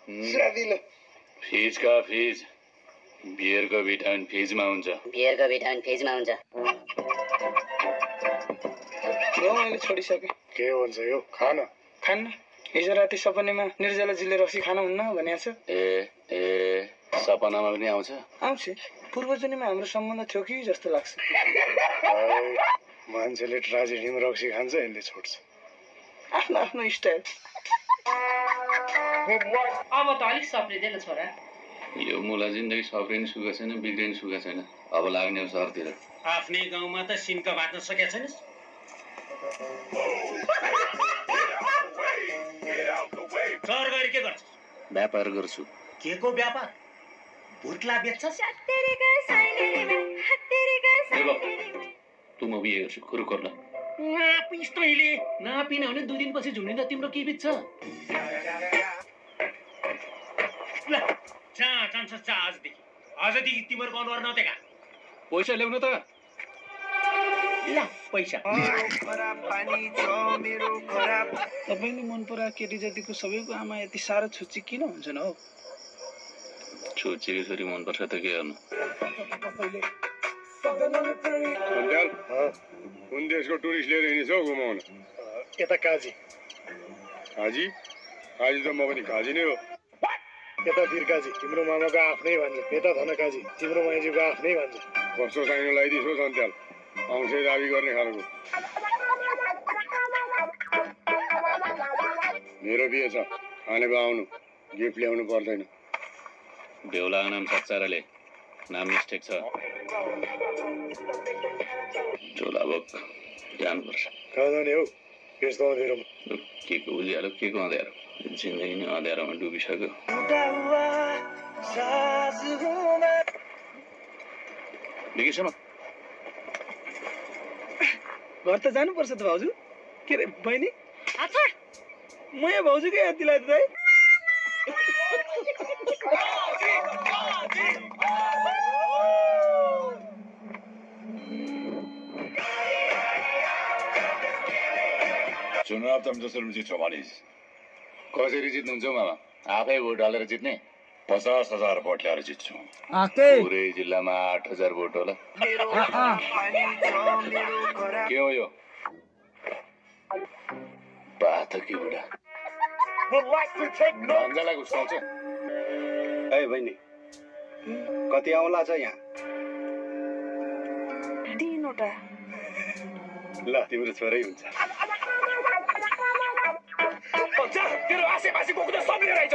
स्वादिलो फिजका fees बियरको vitamin फिजमा हुन्छ मैले छोडिसकेँ। के भन्छ यो खान खान्न हिजो राति सपनामा निर्जलाजीले रक्सी खानुहुन्न भनेको छ। ए सपनामा पनि आउँछ। आउँछ पूर्वजन्ममा हाम्रो सम्बन्ध थियो कि जस्तो लाग्छ। मान्छेले ट्राजेडीमा रक्सी खान्छ यसले छोड्छ। आफ्नो आफ्नो स्टाइल। अब त अलिक सप्रिँदैन छोरा। यो मुला जिन्दगी सप्रिने सुख छैन बिग्रिने सुख छैन। अब लाग्ने हो सहरतिर। आफ्नै गाउँमा त सिन्का बाँच्न सकेको छैनस्। सहर गएर के गर्छस्? व्यापार गर्छु। के को व्यापार? भुत्ला बेच्छस्? तँ म बिहे गर्छु कुरो गर्न। नापिस् तैँले। नापिन भने 2 दिनपछि झुन्डिँदा तिम्रो के बित्छ? ल जहाँ जान्छस् जा आजदेखि। आजदेखि तिमीहरूको अनुहार नदेखा। पैसा ल्याउनु त। ल पैसा। तपाईँले मन परा केटी जातिको सबैको आमा यति साह्रो छुच्ची किन हुन्छन् हौ? छोरीको छोरी मनपर्छ त के गर्नु। कुन देशको टुरिस्ट लिएर हिँड्छौ घुमाउन? यता काजी। काजी? काजी त म पनि काजी नै हो। यता वीरकाजी तिम्रो मामाको आफ्नै भन्छ। यता धनकाजी तिम्रो माइजूको आफ्नै भन्छ। कस्तो साइनो लगाइदिस् हो सन्त्याल आउँछै दाबी गर्ने खालको। मेरो बिहे छ खानेको आउनु गिफ्ट ल्याउनु पर्दैन। बेहुलाको नाम सच्चाराले नाम मिस्टेक छ। झोलाबोक जानुपर्छ। कहाँ जाने हौ? यस्तो अँधेरोमा के को उज्यालो के को अँध्यारो। जिन्दगी नै अँध्यारोमा डुबिसक्यो। बिगिसम्म घर त जानुपर्छ त भाउजू। के रे बहिनी? म यहाँ भाउजूकै याद दिलाएको है। चुनाव त जसरी जित्छौ भनिस्। कसरी जित्नुहुन्छ मामा? आफै भोट हालेर जित्ने? 50,000 भोट ल्याएर जित्छु। पुरै जिल्लामा 8,000 भोट होला। के हो यो? पातकी बुढा भन्जालाई घुस्काउँछ। है बहिनी कति आउला छ यहाँ? 3वटा। ल तिम्रो छोरै हुन्छ। तेरो आसेपासे बोक्दा सब लिएर आइज।